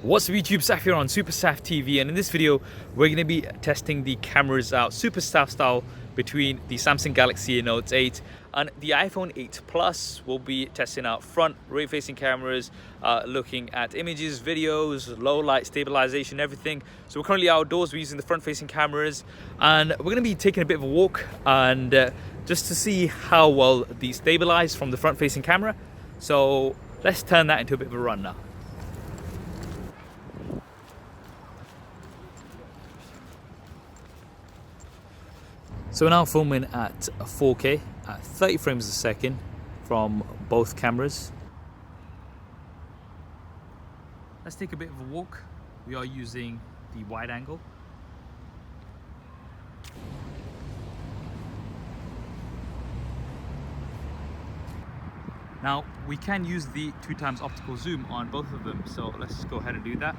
What's up YouTube, Saf here on SuperSaf TV, and in this video we're going to be testing the cameras out SuperSaf style between the Samsung Galaxy Note 8 and the iPhone 8 Plus. We'll be testing out front rear facing cameras, looking at images, videos, low light, stabilization, everything. So we're currently outdoors, we're using the front facing cameras, and we're going to be taking a bit of a walk and just to see how well these stabilize from the front facing camera. So let's turn that into a bit of a run now. So we're now filming at 4K at 30 frames a second from both cameras. Let's take a bit of a walk. We are using the wide angle. Now we can use the 2x optical zoom on both of them, so let's go ahead and do that.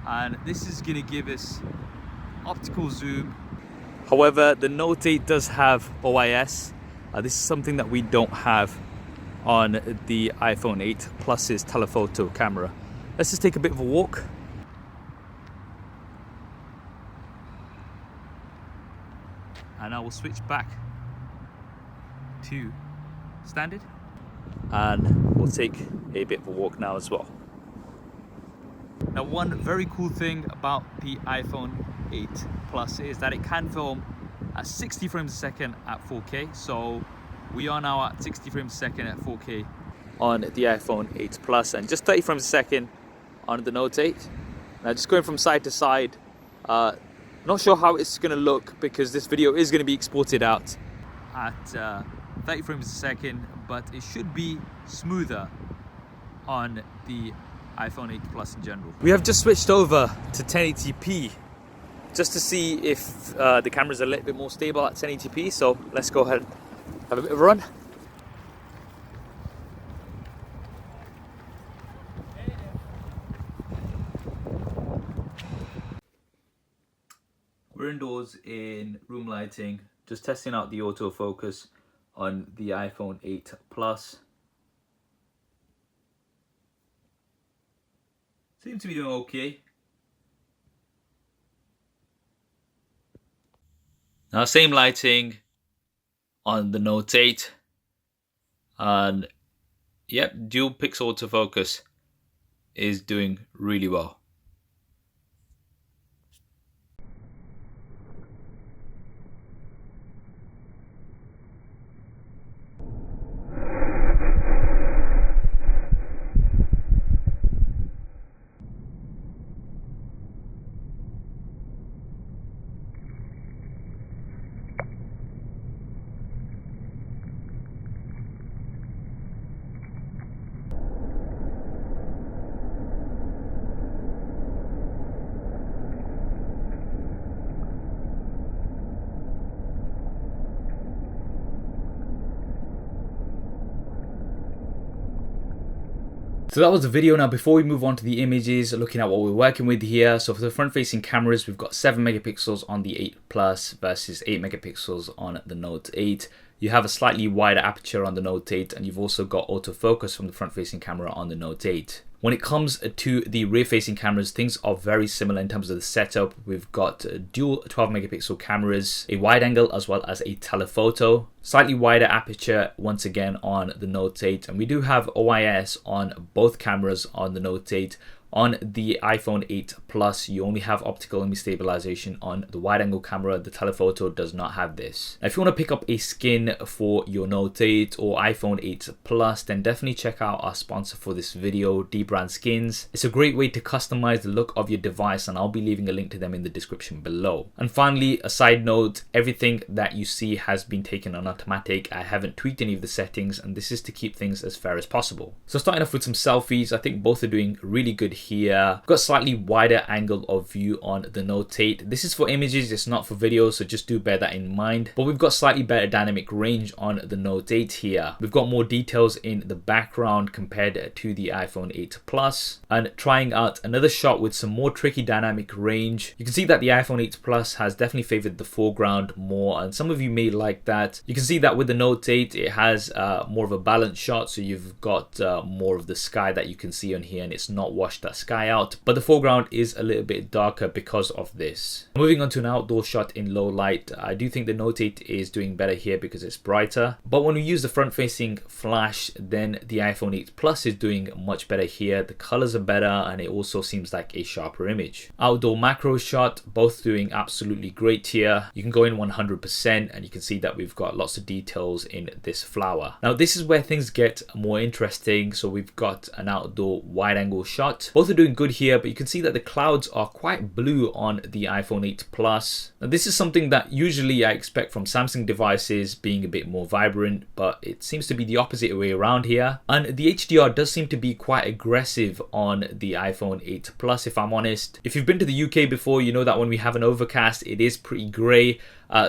And this is going to give us optical zoom. However, the Note 8 does have OIS. This is something that we don't have on the iPhone 8 Plus's telephoto camera. Let's just take a bit of a walk. And I will switch back to standard. And we'll take a bit of a walk now as well. Now, one very cool thing about the iPhone 8 Plus is that it can film at 60 frames a second at 4K. So we are now at 60 frames a second at 4K on the iPhone 8 Plus and just 30 frames a second on the Note 8. Now just going from side to side, not sure how it's going to look because this video is going to be exported out at 30 frames a second, but it should be smoother on the iPhone 8 Plus in general. We have just switched over to 1080p just to see if the camera's a little bit more stable at 1080p. So let's go ahead and have a bit of a run. We're indoors in room lighting, just testing out the autofocus on the iPhone 8 Plus. Seems to be doing okay. Now same lighting on the Note 8, and yep, dual pixel autofocus is doing really well. So that was the video. Now before we move on to the images, looking at what we're working with here. So for the front facing cameras, we've got 7 megapixels on the 8 Plus versus 8 megapixels on the Note 8. You have a slightly wider aperture on the Note 8, and you've also got autofocus from the front facing camera on the Note 8. When it comes to the rear facing cameras, things are very similar in terms of the setup. We've got dual 12 megapixel cameras, a wide angle as well as a telephoto, slightly wider aperture once again on the Note 8, and we do have OIS on both cameras on the Note 8. On the iPhone 8 Plus, you only have optical image stabilization on the wide angle camera. The telephoto does not have this. Now, if you want to pick up a skin for your Note 8 or iPhone 8 Plus, then definitely check out our sponsor for this video, dbrand Skins. It's a great way to customize the look of your device, and I'll be leaving a link to them in the description below. And finally, a side note, everything that you see has been taken on automatic. I haven't tweaked any of the settings, and this is to keep things as fair as possible. So starting off with some selfies, I think both are doing really good here. Got slightly wider angle of view on the Note 8. This is for images, it's not for videos, so just do bear that in mind. But we've got slightly better dynamic range on the Note 8 here. We've got more details in the background compared to the iPhone 8 Plus and trying out another shot with some more tricky dynamic range. You can see that the iPhone 8 Plus has definitely favored the foreground more, and some of you may like that. You can see that with the Note 8 it has more of a balanced shot, so you've got more of the sky that you can see on here and it's not washed that sky out, but the foreground is a little bit darker because of this. Moving on to an outdoor shot in low light, I do think the Note 8 is doing better here because it's brighter, but when we use the front facing flash, then the iPhone 8 Plus is doing much better here. The colors are better and it also seems like a sharper image. Outdoor macro shot, both doing absolutely great here. You can go in 100% and you can see that we've got lots of details in this flower. Now this is where things get more interesting. So we've got an outdoor wide angle shot. Both are doing good here, but you can see that the clouds are quite blue on the iPhone 8 Plus. Now this is something that usually I expect from Samsung devices, being a bit more vibrant, but it seems to be the opposite way around here. And the HDR does seem to be quite aggressive on the iPhone 8 Plus, if I'm honest. If you've been to the UK before, you know that when we have an overcast, it is pretty grey.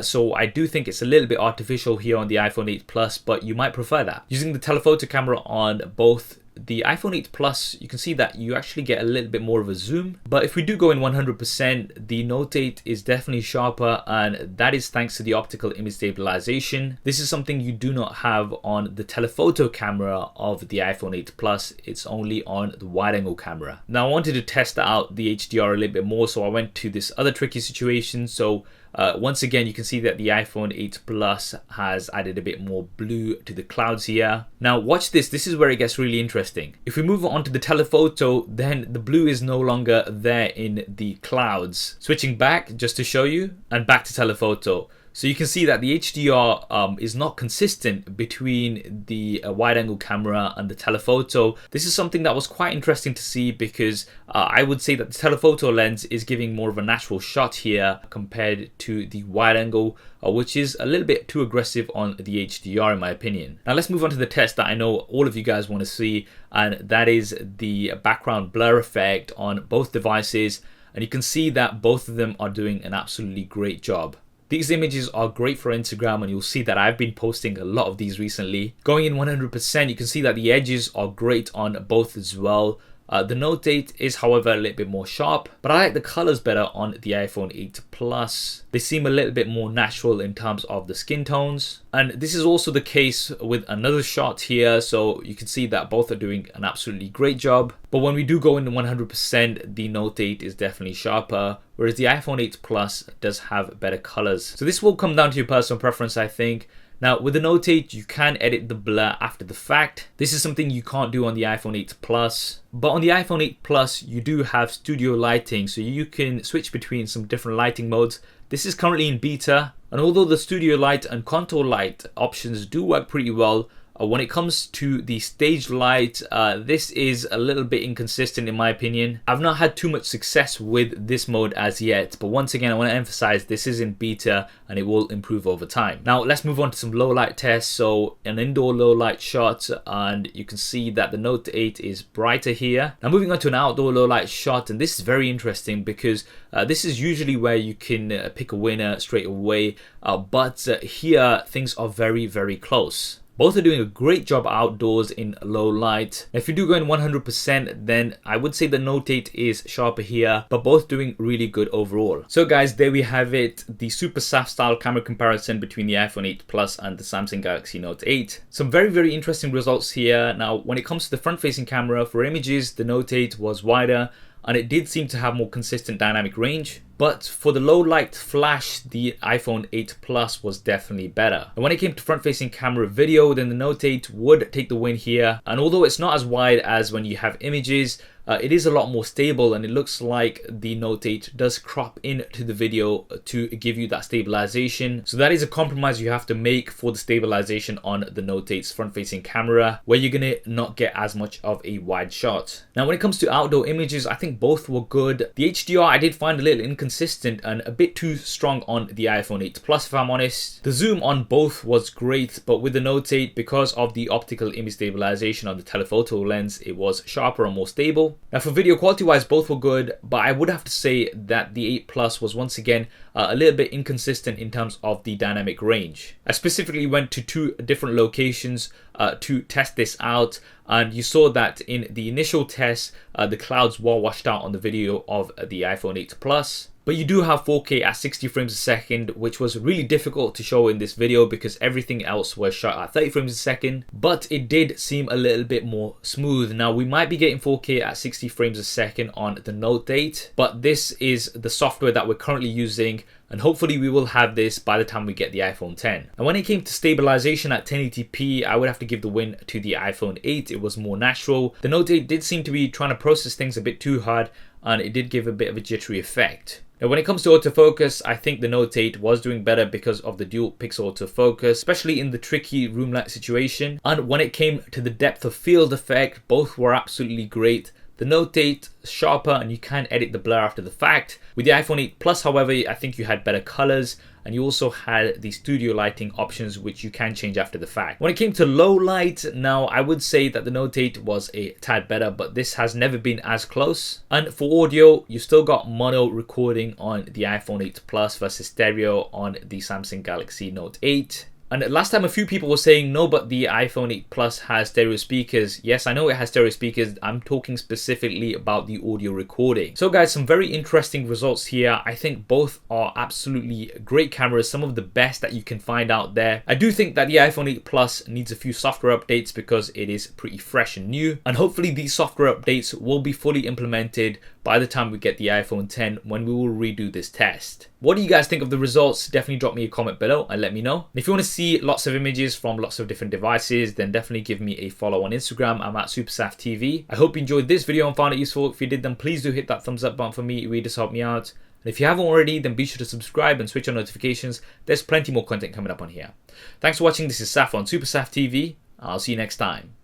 So I do think it's a little bit artificial here on the iPhone 8 Plus, but you might prefer that. Using the telephoto camera on both the iPhone 8 Plus, you can see that you actually get a little bit more of a zoom. But if we do go in 100%, the Note 8 is definitely sharper, and that is thanks to the optical image stabilization. This is something you do not have on the telephoto camera of the iPhone 8 Plus. It's only on the wide angle camera. Now I wanted to test out the HDR a little bit more, so I went to this other tricky situation. So once again, you can see that the iPhone 8 Plus has added a bit more blue to the clouds here. Now watch this, this is where it gets really interesting. If we move on to the telephoto, then the blue is no longer there in the clouds. Switching back just to show you, and back to telephoto. So you can see that the HDR is not consistent between the wide angle camera and the telephoto. This is something that was quite interesting to see because I would say that the telephoto lens is giving more of a natural shot here compared to the wide angle, which is a little bit too aggressive on the HDR in my opinion. Now let's move on to the test that I know all of you guys want to see, and that is the background blur effect on both devices. And you can see that both of them are doing an absolutely great job. These images are great for Instagram, and you'll see that I've been posting a lot of these recently. Going in 100%, you can see that the edges are great on both as well. The Note 8 is, however, a little bit more sharp, but I like the colors better on the iPhone 8 Plus. They seem a little bit more natural in terms of the skin tones. And this is also the case with another shot here, so you can see that both are doing an absolutely great job. But when we do go in 100%, the Note 8 is definitely sharper, whereas the iPhone 8 Plus does have better colors. So this will come down to your personal preference, I think. Now with the Note 8, you can edit the blur after the fact. This is something you can't do on the iPhone 8 Plus. But on the iPhone 8 Plus, you do have studio lighting, so you can switch between some different lighting modes. This is currently in beta, and although the studio light and contour light options do work pretty well, when it comes to the stage light, this is a little bit inconsistent in my opinion. I've not had too much success with this mode as yet, but once again I want to emphasize this is in beta and it will improve over time. Now let's move on to some low light tests. So an indoor low light shot, and you can see that the Note 8 is brighter here. Now moving on to an outdoor low light shot, and this is very interesting because this is usually where you can pick a winner straight away, but here things are very, very close. Both are doing a great job outdoors in low light. If you do go in 100%, then I would say the Note 8 is sharper here, but both doing really good overall. So guys, there we have it, the SuperSaf style camera comparison between the iPhone 8 Plus and the Samsung Galaxy Note 8. Some very, very interesting results here. Now, when it comes to the front-facing camera, for images, the Note 8 was wider, and it did seem to have more consistent dynamic range. But for the low light flash, the iPhone 8 Plus was definitely better. And when it came to front facing camera video, then the Note 8 would take the win here. And although it's not as wide as when you have images, it is a lot more stable, and it looks like the Note 8 does crop into the video to give you that stabilization. So that is a compromise you have to make for the stabilization on the Note 8's front-facing camera, where you're gonna not get as much of a wide shot. Now when it comes to outdoor images, I think both were good. The HDR I did find a little inconsistent and a bit too strong on the iPhone 8 Plus, if I'm honest. The zoom on both was great, but with the Note 8, because of the optical image stabilization on the telephoto lens, it was sharper and more stable. video. Now for video quality wise, both were good, but I would have to say that the 8 Plus was once again a little bit inconsistent in terms of the dynamic range. I specifically went to 2 different locations to test this out, and you saw that in the initial test the clouds were washed out on the video of the iPhone 8 Plus. But you do have 4K at 60 frames a second, which was really difficult to show in this video because everything else was shot at 30 frames a second. But it did seem a little bit more smooth. Now we might be getting 4K at 60 frames a second on the Note 8, but this is the software that we're currently using, and hopefully we will have this by the time we get the iPhone 10. And when it came to stabilization at 1080p, I would have to give the win to the iPhone 8. It was more natural. The Note 8 did seem to be trying to process things a bit too hard, and it did give a bit of a jittery effect. Now when it comes to autofocus, I think the Note 8 was doing better because of the dual pixel autofocus, especially in the tricky room light situation. And when it came to the depth of field effect, both were absolutely great. The Note 8 sharper and you can edit the blur after the fact. With the iPhone 8 Plus, however, I think you had better colors, and you also had the studio lighting options which you can change after the fact. When it came to low light, now I would say that the Note 8 was a tad better, but this has never been as close. And for audio, you still got mono recording on the iPhone 8 Plus versus stereo on the Samsung Galaxy Note 8. And last time a few people were saying, no, but the iPhone 8 Plus has stereo speakers. Yes, I know it has stereo speakers. I'm talking specifically about the audio recording. So guys, some very interesting results here. I think both are absolutely great cameras, some of the best that you can find out there. I do think that the iPhone 8 Plus needs a few software updates because it is pretty fresh and new. And hopefully these software updates will be fully implemented by the time we get the iPhone 10, when we will redo this test. What do you guys think of the results? Definitely drop me a comment below and let me know. And if you want to see lots of images from lots of different devices, then definitely give me a follow on Instagram. I'm at SuperSaf TV. I hope you enjoyed this video and found it useful. If you did, then please do hit that thumbs up button for me. It really does help me out. And if you haven't already, then be sure to subscribe and switch on notifications. There's plenty more content coming up on here. Thanks for watching. This is Saf on SuperSaf TV. I'll see you next time.